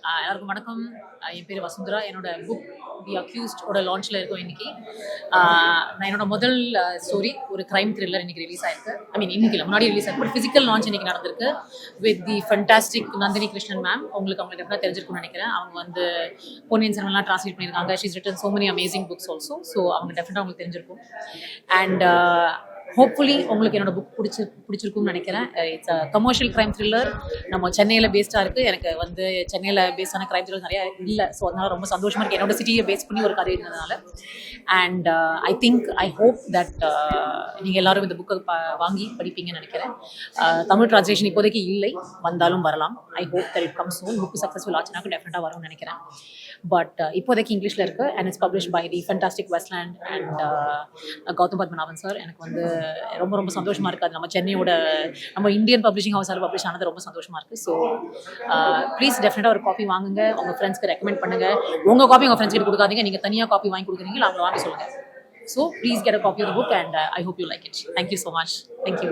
எல்லாருக்கும் வணக்கம். என் பேர் வசுந்தரா. என்னோட புக் தி அக்யூஸ்டோட லான்ச்சில் இருக்கும் இன்னைக்கு. நான் என்னோட முதல் ஸ்டோரி ஒரு க்ரைம் த்ரில்லர் இன்னைக்கு ரிலீஸ் ஆயிருக்கு. இன்னைக்கு இல்லை, முன்னாடி ரிலீஸ் ஆயிருக்கு. பட் ஃபிசிக்கல் லான்ச் இன்னைக்கு நடந்திருக்கு with the fantastic Nandini Krishnan ma'am. அவங்களுக்கு டெஃபினட்டாக தெரிஞ்சிருக்கும்னு நினைக்கிறேன். அவங்க வந்து பொன்னியின் செல்வன்லாம் ட்ரான்ஸ்லேட் பண்ணியிருக்காங்க. She's written so many amazing books also. So அவங்க டெஃபினட்டாக அவங்களுக்கு தெரிஞ்சிருக்கும். அண்ட் ஹோப்ஃபுல்லி உங்களுக்கு என்னோட புக் பிடிச்சிருக்கும்னு நினைக்கிறேன். It's a commercial crime thriller. நம்ம சென்னையில் பேஸ்டாக இருக்குது. எனக்கு வந்து சென்னையில் பேஸ்டான க்ரைம் த்ரில்லர் நிறையா இல்லை. ஸோ அதனால் ரொம்ப சந்தோஷமாக இருக்குது என்னோட சிட்டியை பேஸ் பண்ணி ஒரு கதை இருந்ததுனால. அண்ட் ஐ ஹோப் தட் நீங்கள் எல்லோரும் இந்த புக்கை வாங்கி படிப்பீங்கன்னு நினைக்கிறேன். தமிழ் ட்ரான்ஸ்லேஷன் இப்போதைக்கு இல்லை, வந்தாலும் வரலாம். I hope that it comes soon. Book successful ஆச்சுனாக்க டெஃபினட்டாக வரும்னு நினைக்கிறேன். பட் இப்போதைக்கு இங்கிலீஷில் இருக்குது. And it's publish by the fantastic Westland and Gautam Padmanabhan sir. எனக்கு வந்து ரொம்ப ரொம்ப சந்தோஷமாக இருக்குது. அது நம்ம சென்னையோட நம்ம இந்தியன் பப்ளிஷிங் ஹவுஸால் பப்ளிஷ் ஆனது ரொம்ப சந்தோஷமாக இருக்குது. ஸோ ப்ளீஸ் டெஃபினட்டாக ஒரு காப்பி வாங்குங்க. உங்கள் ஃப்ரெண்ட்ஸ்க்கு ரெக்கமெண்ட் பண்ணுங்கள். உங்கள் காப்பி உங்கள் ஃப்ரெண்ட்ஸ் கிட்ட கொடுக்காதீங்க. நீங்கள் தனியாக காப்பி வாங்கி கொடுக்குறீங்களா அவங்களை வாங்க சொல்லுங்கள். So please get a copy of the book and I hope you like it. Thank you so much. Thank you.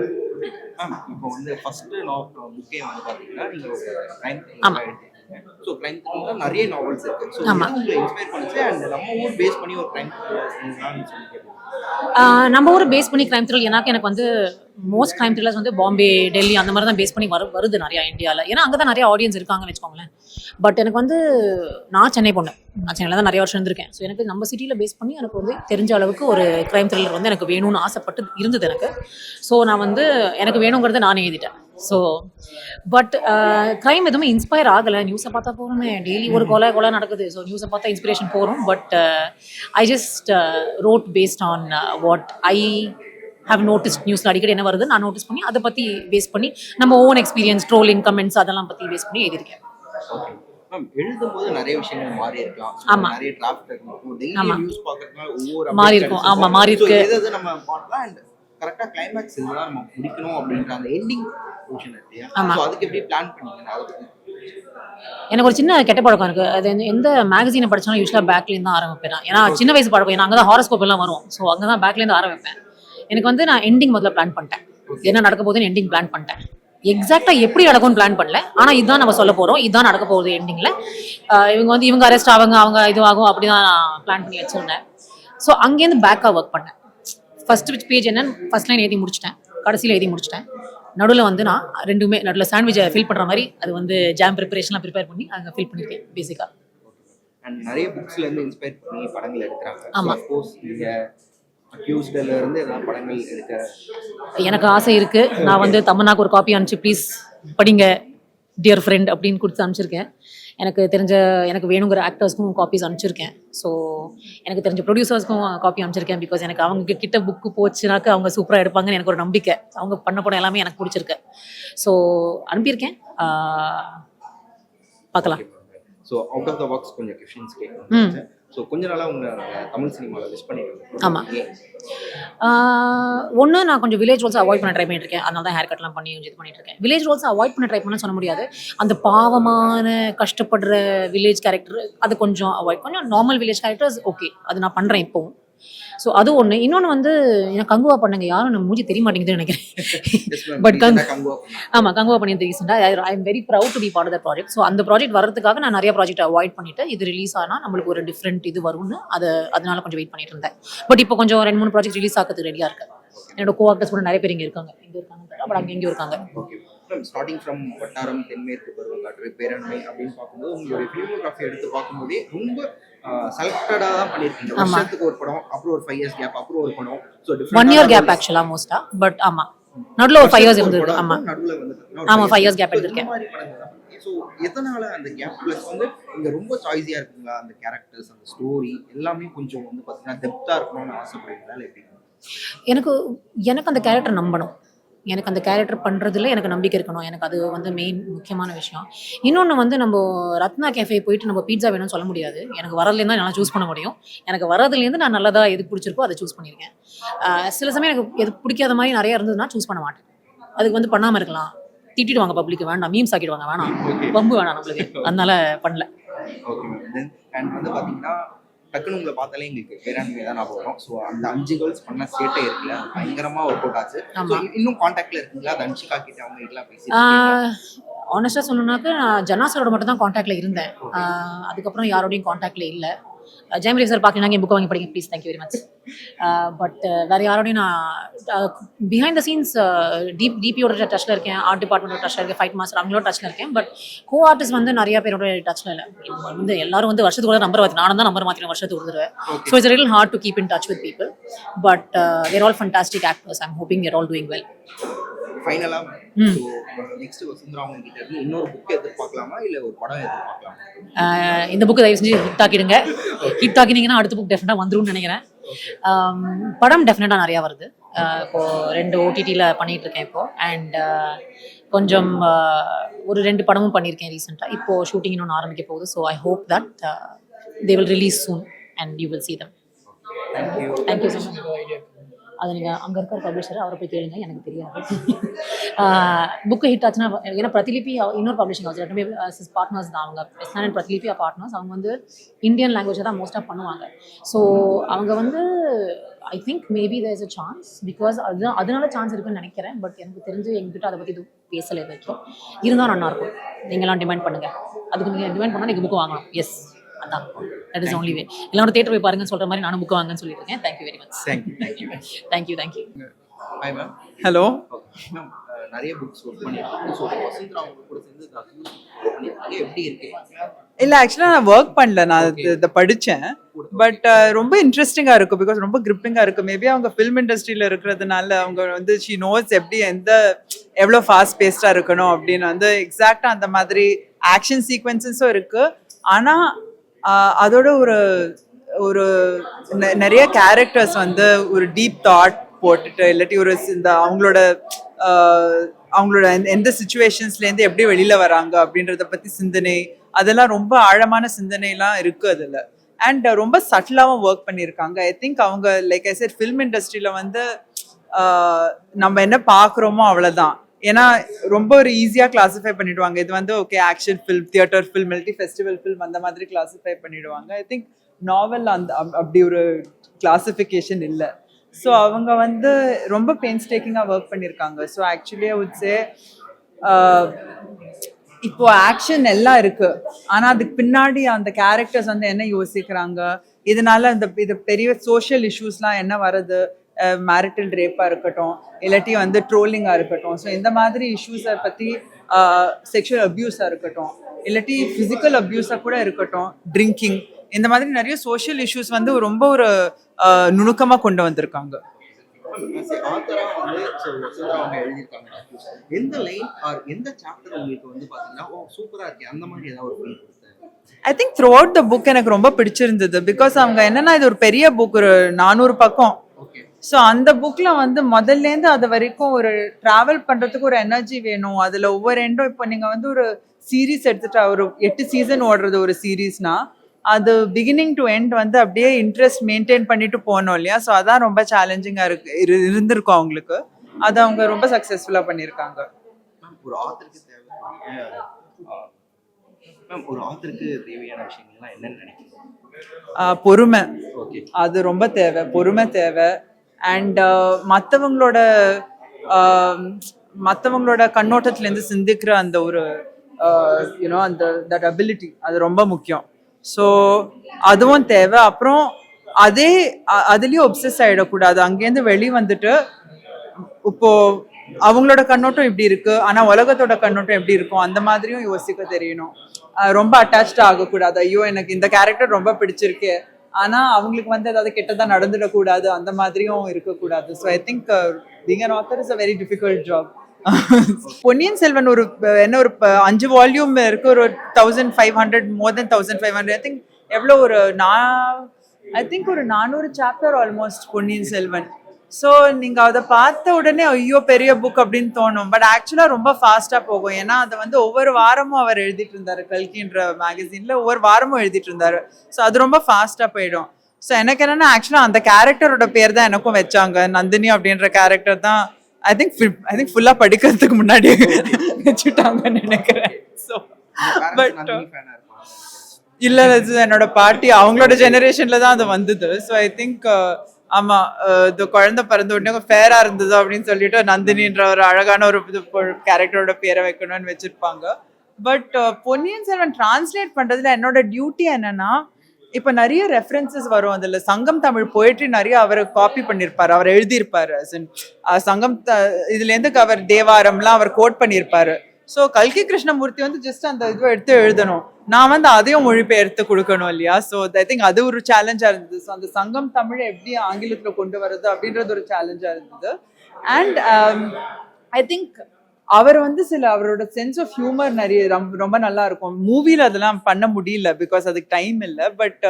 இப்போ வந்து ஃபர்ஸ்ட் புக்கே வந்து பார்த்தீங்கன்னா நீங்கள் ஒரு க்ரைம் ஆமாம். ஸோ க்ரைம் த்ரில்லர் நிறைய நாவல்ஸ் இருக்குது. ஸோ உங்களை இன்ஸ்பயர் பண்ணிச்சு அண்ட் நம்ம ஊர் பேஸ் பண்ணி ஒரு க்ரைம் த்ரில்லர் சொல்லி நம்ம ஊர் பேஸ் பண்ணி க்ரைம் த்ரில்லர் எனக்கு வந்து மோஸ்ட் க்ரைம் த்ரில்லர்ஸ் வந்து பாம்பே, டெல்லி அந்த மாதிரி தான் பேஸ் பண்ணி வருது நிறையா இந்தியாவில். ஏன்னா அங்கே தான் நிறைய ஆடியன்ஸ் இருக்காங்கன்னு வச்சுக்கோங்களேன். பட் எனக்கு வந்து நான் சென்னை பொண்ணு. நான் சென்னையில் தான் நிறைய வருஷம் இருந்திருக்கேன். ஸோ எனக்கு நம்ம சிட்டியில் பேஸ் பண்ணி எனக்கு வந்து தெரிஞ்ச அளவுக்கு ஒரு க்ரைம் த்ரில்லர் வந்து எனக்கு வேணும்னு ஆசைப்பட்டு இருந்தது எனக்கு. ஸோ நான் வந்து எனக்கு வேணுங்கிறத நானே எழுதிட்டேன். ஸோ பட் க்ரைம் எதுவுமே இன்ஸ்பயர் ஆகலை. நியூஸை பார்த்தா போகிறோமே, டெய்லி ஒரு கொலை நடக்குது. ஸோ நியூஸை பார்த்தா இன்ஸ்பிரேஷன் போகிறோம். But I just wrote based on what I have noticed. நியூஸில் அடிக்கடி என்ன வருது நான் நோட்டீஸ் பண்ணி அதை பற்றி பேஸ் பண்ணி நம்ம ஓன் எக்ஸ்பீரியன்ஸ், ட்ரோலிங், கமெண்ட்ஸ் அதெல்லாம் பற்றி பேஸ் பண்ணி எழுதியிருக்கேன். எழுதும்போது நிறைய விஷயங்கள் மாறி இருக்கலாம். ஆமா, நிறைய டிராஃப்ட் இருக்கும். டெய்லி நியூஸ் பார்க்கறதுனால ஒவ்வொரு மாறி இருக்கும். ஆமா, மாறி இருக்கு. எது நம்ம பார்க்கலாம் அண்ட் கரெக்டா கிளைமாக்ஸ் இதெல்லாம் நம்ம முடிக்கணும் அப்படின்ற அந்த எண்டிங் போர்ஷன் இருக்கு. சோ அதுக்கு எப்படி பிளான் பண்ணீங்க? அத பத்தி எனக்கு ஒரு சின்ன கெட்ட பழக்கம் இருக்கு. அது எந்த மேகசீனை படிச்சாலும் யூஸ்வலாக பேக்லேருந்து தான் ஆரம்பிப்பேன். ஏன்னா சின்ன வயசு பழக்கம். ஏன்னா அங்கே தான் ஹாரோஸ்கோப் எல்லாம் வரும். ஸோ அங்கே தான் பேக்லேருந்து ஆரம்பிப்பேன். எனக்கு வந்து நான் எண்டிங் முதல்ல பிளான் பண்ணிட்டேன். என்ன நடக்க போகுதுன்னு எண்டிங் பிளான் பண்ணிட்டேன். எக்ஸாக்டாக எப்படி நடக்கும்னு பிளான் பண்ணல. ஆனால் இதுதான் நம்ம சொல்ல போகிறோம், இதுதான் நடக்க போகுது எண்டிங்கில். இவங்க அரெஸ்ட் அவங்க இதுவாகும் அப்படி தான் பிளான் பண்ணி வச்சுருந்தேன். ஸோ அங்கேருந்து பேக்காக ஒர்க் பண்ணேன். ஃபர்ஸ்ட் பேஜ் என்னன்னு ஃபர்ஸ்ட் லைன் எழுதி முடிச்சிட்டேன், கடைசியில் எழுதி முடிச்சிட்டேன். நடுவில் வந்து நான் ரெண்டுமே நடுவில் சாண்ட்விச்சை ஃபில் பண்ணுற மாதிரி அது வந்து ஜாம் ப்ரிப்பரேஷன்லாம் ப்ரிப்பேர் பண்ணி அங்கே ஃபில் பண்ணியிருக்கேன் பேசிக்காக. அண்ட் நிறைய புக்ஸ்லேருந்து இன்ஸ்பயர் பண்ணி படங்கள் எடுக்கிறாங்க. ஆமாம். சப்போஸ் நீங்கள் அக்யூஸ்டில் இருந்து எதாவது படங்கள் எடுக்க எனக்கு ஆசை இருக்குது. நான் வந்து தமன்னாக்கு ஒரு காப்பி அனுப்பிச்சு ப்ளீஸ் படிங்க டியர் ஃப்ரெண்ட் அப்படின்னு கொடுத்து அனுப்பிச்சிருக்கேன். எனக்கு வேணுங்கிற ஆக்டர்ஸ்க்கும் காப்பீஸ் அனுப்பிச்சிருக்கேன். ஸோ எனக்கு தெரிஞ்ச ப்ரொடியூசர்ஸ்க்கும் காப்பி அனுப்பிச்சிருக்கேன். பிகாஸ் எனக்கு அவங்க கிட்ட புக்கு போச்சுனாக்க அவங்க சூப்பராக எடுப்பாங்கன்னு எனக்கு ஒரு நம்பிக்கை. அவங்க பண்ண படம் எல்லாமே எனக்கு பிடிச்சிருக்கு. ஸோ அனுப்பியிருக்கேன், பார்க்கலாம். So out of the box கொஞ்சம் கொஷின்ஸ் கேட்கணும். ஸோ கொஞ்ச நாளாக உங்கள் தமிழ் சினிமாவில் மிஸ் பண்ணிட்டு. ஆமாம். ஒன்று, நான் கொஞ்சம் வில்லேஜ் ரோல்ஸ் அவாய்ட் பண்ண ட்ரை பண்ணிட்டு இருக்கேன். அதனால தான் ஹேர் கட்லாம் பண்ணி இது பண்ணிட்டு இருக்கேன். வில்லேஜ் ரோல்ஸ் அவாய்ட் பண்ண ட்ரை பண்ண சொல்ல முடியாது. அந்த பாவமான கஷ்டப்படுற வில்லேஜ் கேரக்டர் அது கொஞ்சம் அவாய்ட் கொஞ்சம் நார்மல் வில்லேஜ் கேரக்டர்ஸ் ஓகே, அது நான் பண்ணுறேன் இப்போவும். ஸோ அது ஒன்று. இன்னொன்று வந்து எனக்கு கங்குவா பண்ணுங்க யாரும் நம்ம மூஞ்சி தெரிய மாட்டேங்குதுன்னு நினைக்கிறேன். பட் கங்குவா பண்ணியது ரீசெண்டாக. I am very proud to be part of the project. So அந்த ப்ராஜெக்ட் வரதுக்காக நான் நிறைய ப்ராஜெக்ட் அவாய்ட் பண்ணிட்டு இது ரிலீஸ் ஆனால் நம்மளுக்கு ஒரு டிஃப்ரெண்ட் இது வரும்னு அதனால கொஞ்சம் வெயிட் பண்ணிட்டு இருந்தேன். பட் இப்போ கொஞ்சம் 2-3 ப்ராஜெக்ட் ரிலீஸ் ஆகிறதுக்கு ரெடியாக இருக்கு. என்னோட கோஆக்டர்ஸ் கூட நிறைய பேர் இங்கே இருக்காங்க. பட் அங்கே எங்கேயும் இருக்காங்க. ஸ்டார்டிங் ஃப்ரம் வட்டாரம், தென்மேற்கு பருவங்காற்று, பேரண்மை அப்படின்னு பார்க்கும்போது உங்களுடைய ஃபிலிமோகிராஃபி எடுத்து பார்க்கும்போதே ரொம்ப செலக்டடாக தான் பண்ணியிருக்கீங்க. வருஷத்துக்கு ஒரு படம், அப்புறம் ஒரு 5 years கேப், அப்புறம் ஒரு படம். ஸோ 1 year கேப் ஆக்சுவலாக மோஸ்டா. பட் ஆமாம், நடுவில் ஒரு 5 years இருந்தது. ஆமாம், நடுவில் வந்து ஆமாம் 5 years கேப் எடுத்திருக்கேன். ஸோ எதனால அந்த கேப் ப்ளஸ் வந்து இங்கே ரொம்ப சாய்ஸியாக இருக்குங்களா? அந்த கேரக்டர்ஸ், அந்த ஸ்டோரி எல்லாமே கொஞ்சம் வந்து பார்த்தீங்கன்னா டெப்த்தாக இருக்கணும்னு ஆசைப்படுறீங்களா? எப்படி? எனக்கு அந்த கேரக்டர் நம்பணும். எனக்கு அந்த கேரக்டர் பண்ணுறதுல எனக்கு நம்பிக்கை இருக்கணும். எனக்கு அது வந்து மெயின் முக்கியமான விஷயம். இன்னொன்று வந்து நம்ம ரத்னா கேஃபே போயிட்டு நம்ம பீட்சா வேணும்னு சொல்ல முடியாது. எனக்கு வரதுலேருந்து தான் என்னால் சூஸ் பண்ண முடியும். எனக்கு வரதுலேருந்து நான் நல்லதாக எது பிடிச்சிருக்கோ அதை சூஸ் பண்ணியிருக்கேன். சில சமயம் எனக்கு எது பிடிக்காத மாதிரி நிறைய இருந்ததுன்னா சூஸ் பண்ண மாட்டேன். அதுக்கு வந்து பண்ணாமல் இருக்கலாம். திட்டிடுவாங்க பப்ளிக், வேண்டாம் மீம்ஸ் ஆக்கிடுவாங்க, வேணாம் பம்பு வேணாம் நம்மளுக்கு, அதனால பண்ணல. Okay ma'am. அண்ட் வந்து பார்த்தீங்கன்னா டக்குன்னு உங்களை பார்த்தாலே எங்களுக்கு பேராண்மை தான் ஞாபகம் வரும். ஸோ அந்த 5 கேர்ள்ஸ் பண்ண சேட்டை இருக்குல்ல, அது பயங்கரமா ஒர்க் அவுட் ஆச்சு. So, இன்னும் கான்டாக்ட்ல இருக்குங்களா? அது அன்ஷிகா கிட்ட அவங்க இதெல்லாம் பேசி ஆனஸ்டாக சொல்லணும்னாக்க நான் ஜனாசரோட மட்டும் தான் காண்டாக்டில் இருந்தேன். அதுக்கப்புறம் யாரோடையும் காண்டாக்டில் இல்லை. ஜெயமரி சார் பார்க்கலாங்க, என் புக்கை வாங்கி படிங்க please, thank you very much. But வேறு யாரோடையும் நான் பிஹைண்ட் த சீன்ஸ் டிபியோட டச்சில் இருக்கேன், ஆர்ட் டிபார்ட்மெண்ட்டோட டச்சில் இருக்கேன், ஃபைட் மாஸ்டர் அவங்களோட டச்சில் இருக்கேன். பட் கோ ஆர்டிஸ்ட் வந்து நிறைய பேரோட டச்சில் இல்லை. வந்து எல்லாரும் வந்து வருஷத்துக்கு நம்பர் மாற்றி, நானும் தான் நம்பர் மாற்றின வருஷத்துக்கு ஒரு தடவை. So it's real hard to keep in touch with people. But they're all fantastic actors. I'm hoping they're all doing well. ஃபைனலா நெக்ஸ்ட் வசுந்தரா அவங்க கிட்ட இருந்து இன்னொரு புக் எதிர்பார்க்கலாமா இல்ல ஒரு படம் எதிர்பார்க்கலாமா? இந்த புக்கு தயவு செஞ்சு ஹிட் ஆக்கிடுங்க. ஹிட் ஆக்கினீங்கன்னா அடுத்த புக் டெஃபினட்டாக வந்துரும்னு நினைக்கிறேன். படம் டெஃபினட்டாக நிறையா வருது. இப்போது 2 OTTல பண்ணிகிட்டு இருக்கேன் இப்போது. அண்ட் கொஞ்சம் ஒரு 2 படமும் பண்ணியிருக்கேன் ரீசெண்டாக. இப்போது ஷூட்டிங் இன்னொன்று ஆரம்பிக்க போகுது. So I hope that they will release soon and you will see them. Thank you so much. அது நீங்கள் அங்கே இருக்கிற பப்ளிஷர் அவரை போய் கேளுங்க, எனக்கு தெரியாது. புக்கு ஹிட் ஆச்சுன்னா, ஏன்னா பிரதிலிபி இன்னொரு பப்ளிஷிங் ஹவுஸ், ரெண்டுமே பார்ட்னர்ஸ் தான் அவங்க. எஸ்லான் அண்ட் பிரதிலிபி பார்ட்னர்ஸ். அவங்க வந்து இந்தியன் லாங்குவேஜை தான் மோஸ்ட்டாக பண்ணுவாங்க. ஸோ அவங்க வந்து I think maybe there is a chance, because அதனால சான்ஸ் இருக்குன்னு நினைக்கிறேன். பட் எனக்கு தெரிஞ்சு எங்ககிட்ட அதை பற்றி இது பேசலை வரைக்கும். இருந்தால் நல்லாயிருக்கும். நீங்களாம் டிமாண்ட் பண்ணுங்கள். அதுக்கு நீங்கள் டிமாண்ட் பண்ணால் நீங்கள் புக்கு வாங்கணும். எஸ், அதான். That is only way. எல்லாரும் தியேட்டர் போய் பாருங்கன்னு சொல்கிற மாதிரி நானும் புக்கு வாங்கன்னு சொல்லியிருக்கேன். Thank you very much. Thank you. Hi ma'am. Hello ma'am, நிறைய புக்ஸ் ஒர்க் பண்ணிருக்கீங்க. ஸோ வசுந்தரா அவங்க கூட சேர்ந்து பண்ணிருக்கீங்க, எப்படி இருக்கு? இல்லை, ஆக்சுவலாக நான் ஒர்க் பண்ணல, நான் இதை படித்தேன். பட் ரொம்ப இன்ட்ரெஸ்டிங்காக இருக்கும், பிகாஸ் ரொம்ப கிரிப்பிங்காக இருக்கும். மேபி அவங்க ஃபிலிம் இண்டஸ்ட்ரியில் இருக்கிறதுனால அவங்க வந்து ஷி நோஸ் எப்படி எவ்வளோ ஃபாஸ்ட் பேஸ்டாக இருக்கணும் அப்படின்னு வந்து எக்ஸாக்டாக அந்த மாதிரி ஆக்ஷன் சீக்வன்சஸும் இருக்குது. ஆனால் அதோட ஒரு நிறைய கேரக்டர்ஸ் வந்து ஒரு டீப் தாட் போட்டுட்டு, இல்லாட்டி ஒரு இந்த அவங்களோட எந்த சிச்சுவேஷன்ஸ்லேருந்து எப்படி வெளியில் வராங்க அப்படின்றத பற்றி சிந்தனை, அதெல்லாம் ரொம்ப ஆழமான சிந்தனைலாம் இருக்குது அதில். அண்ட் ரொம்ப சட்டிலாகவும் ஒர்க் பண்ணியிருக்காங்க. ஐ திங்க் அவங்க லைக் ஐ செட் ஃபில்ம் இண்டஸ்ட்ரியில் வந்து நம்ம என்ன பார்க்குறோமோ அவ்வளோதான். ஏன்னா ரொம்ப ஒரு ஈஸியாக கிளாஸிஃபை பண்ணிடுவாங்க. இது வந்து okay action film, theatre film, multi festival film அந்த மாதிரி கிளாஸிஃபை பண்ணிடுவாங்க. ஐ திங்க் நாவல் அப்படி ஒரு கிளாஸிஃபிகேஷன் இல்லை. ஸோ அவங்க வந்து ரொம்ப பெயின்ஸ்டேக்கிங்காக ஒர்க் பண்ணியிருக்காங்க. So actually I would say இப்போ ஆக்ஷன் எல்லாம் இருக்கு, ஆனால் அதுக்கு பின்னாடி அந்த கேரக்டர்ஸ் வந்து என்ன யோசிக்கிறாங்க, இதனால இது பெரிய சோஷியல் இஷ்யூஸ்லாம் என்ன வருது, மேரிட்டல் ரேப்பாக இருக்கட்டும், இல்லாட்டி வந்து ட்ரோலிங்காக இருக்கட்டும், ஸோ இந்த மாதிரி இஷ்யூஸை பற்றி, செக்ஷுவல் அப்யூஸாக இருக்கட்டும், இல்லாட்டி ஃபிசிக்கல் அப்யூஸாக கூட இருக்கட்டும், ட்ரிங்கிங், இந்த மாதிரி நிறைய சோஷியல் இஷ்யூஸ் வந்து ரொம்ப ஒரு நுணுக்கமாக கொண்டு வந்திருக்காங்க. I think through out the book எனக்கு ரொம்ப பிடிச்சிருந்தது. பிகாஸ் அவங்க என்னன்னா, இது ஒரு பெரிய புக், ஒரு 400 பக்கம். ஸோ அந்த புக்ல வந்து முதல்லேருந்து அது வரைக்கும் ஒரு டிராவல் பண்றதுக்கு ஒரு எனர்ஜி வேணும். அதுல ஒவ்வொரு எண்டும் இப்போ நீங்க வந்து ஒரு சீரீஸ் எடுத்துட்டா, ஒரு 8 சீசன் ஓடுறது ஒரு சீரீஸ்னா, அது பிகினிங் டு எண்ட் வந்து அப்படியே இன்ட்ரெஸ்ட் மெயின்டைன் பண்ணிட்டு போனோம் இல்லையா. ஸோ அதான் ரொம்ப சேலஞ்சிங்காக இருந்திருக்கும் அவங்களுக்கு. அதை அவங்க ரொம்ப சக்ஸஸ்ஃபுல்லாக பண்ணியிருக்காங்க. பொறுமை, அது ரொம்ப தேவை. பொறுமை தேவை. அண்ட் மற்றவங்களோட கண்ணோட்டத்திலேருந்து சிந்திக்கிற அந்த ஒரு யூனோ அந்த தட் அபிலிட்டி, அது ரொம்ப முக்கியம். ஸோ அதுவும் தேவை. அப்புறம் அதுலேயும் ஒப்சஸ் ஆகிடக்கூடாது. அங்கேருந்து வெளியே வந்துட்டு இப்போ அவங்களோட கண்ணோட்டம் இப்படி இருக்கு, ஆனால் உலகத்தோட கண்ணோட்டம் எப்படி இருக்கும் அந்த மாதிரியும் யோசிக்க தெரியணும். ரொம்ப அட்டாச்சாக ஆகக்கூடாது. ஐயோ எனக்கு இந்த கேரக்டர் ரொம்ப பிடிச்சிருக்கு, ஆனால் அவங்களுக்கு வந்து ஏதாவது கெட்டதாக நடந்துடக்கூடாது, அந்த மாதிரியும் இருக்கக்கூடாது. So I think being an author is a very difficult job. Ponniyin Selvan ஒரு 5 வால்யூம் இருக்கு, ஒரு 1500, more than 1500. ஐ திங்க் எவ்வளோ ஐ திங்க் ஒரு 400 chapter almost Ponniyin Selvan. So நீங்கள் அதை பார்த்த உடனே ஐயோ பெரிய புக் அப்படின்னு தோணும். பட் ஆக்சுவலாக ரொம்ப ஃபாஸ்ட்டாக போகும். ஏன்னா அதை வந்து ஒவ்வொரு வாரமும் அவர் எழுதிட்டு இருந்தார். கல்கின்ற மேகசினில் ஒவ்வொரு வாரமும் எழுதிட்டு இருந்தார். ஸோ அது ரொம்ப ஃபாஸ்ட்டாக போயிடும். ஸோ எனக்கு என்னென்னா, ஆக்சுவலாக அந்த கேரக்டரோட பேர் தான் எனக்கும் வச்சாங்க, நந்தினி அப்படின்ற கேரக்டர் தான். ஐ திங்க் ஃபுல்லாக படிக்கிறதுக்கு முன்னாடி வச்சுட்டாங்கன்னு நினைக்கிறேன். ஸோ பட் இல்ல இது என்னோட பாட்டி அவங்களோட ஜெனரேஷன்ல தான் அது வந்தது. ஸோ ஐ திங்க் ஆமா இந்த குழந்தை பிறந்த உடனே ஃபேரா இருந்தது அப்படின்னு சொல்லிட்டு நந்தினின்ற ஒரு அழகான ஒரு கேரக்டரோட பேரை வைக்கணும்னு வச்சிருப்பாங்க. பட் பொன்னியின் செல்வன் டிரான்ஸ்லேட் பண்றதுல என்னோட டியூட்டி என்னன்னா, இப்ப நிறைய ரெஃபரன்சஸ் வரும் அதுல. சங்கம் தமிழ் போயிட்ரி நிறைய அவர் காப்பி பண்ணிருப்பாரு, அவர் எழுதியிருப்பாரு. சங்கம் இதுல இருந்து அவர் தேவாரம்லாம் அவர் கோட் பண்ணியிருப்பாரு. ஸோ கல்கி கிருஷ்ணமூர்த்தி வந்து ஜஸ்ட் அந்த இதுவை எடுத்து எழுதணும், நான் வந்து அதையும் மொழிபெயர்த்து கொடுக்கணும் இல்லையா. ஸோ ஐ திங்க் அது ஒரு சேலஞ்சா இருந்தது. ஸோ அந்த சங்கம் தமிழை எப்படி ஆங்கிலத்துல கொண்டு வர்றது அப்படின்றது ஒரு சேலஞ்சா இருந்தது. அண்ட் ஐ திங்க் அவர் வந்து அவரோட சென்ஸ் ஆஃப் ஹியூமர் நிறைய ரொம்ப நல்லா இருக்கும். மூவில அதெல்லாம் பண்ண முடியல பிகாஸ் அதுக்கு டைம் இல்லை. பட்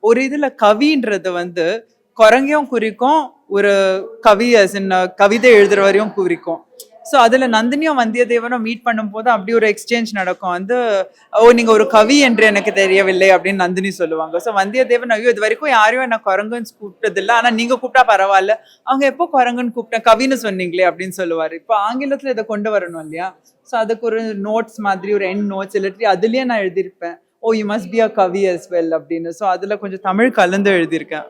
ஒரு இதுல கவின்றது வந்து குரங்கையும் குறிக்கும், ஒரு கவி கவிதை எழுதுறவரையும் குறிக்கும். ஸோ அதுல நந்தினியும் வந்தியத்தேவனும் மீட் பண்ணும் போது அப்படி ஒரு எக்ஸ்சேஞ்ச் நடக்கும். வந்து ஓ நீங்க ஒரு கவி என்று எனக்கு தெரியவில்லை அப்படின்னு நந்தினி சொல்லுவாங்க. ஸோ வந்தியத்தேவன் ஐயோ இது வரைக்கும் யாரையும் என்ன குரங்குன்னு கூப்பிட்டது இல்லை, ஆனா நீங்க கூப்பிட்டா பரவாயில்ல, அவங்க எப்போ குரங்குன்னு கூப்பிட்டேன் கவின்னு சொன்னீங்களே அப்படின்னு சொல்லுவாரு. இப்போ ஆங்கிலத்துல இதை கொண்டு வரணும் இல்லையா. ஸோ அதுக்கு ஒரு நோட்ஸ் மாதிரி ஒரு எண்ட் நோட்ஸ் இல்லாட்டி அதுலயே நான் எழுதியிருப்பேன், oh you must be a kavi as well அப்படின்னு. ஸோ அதுல கொஞ்சம் தமிழ் கலந்து எழுதியிருக்கேன்.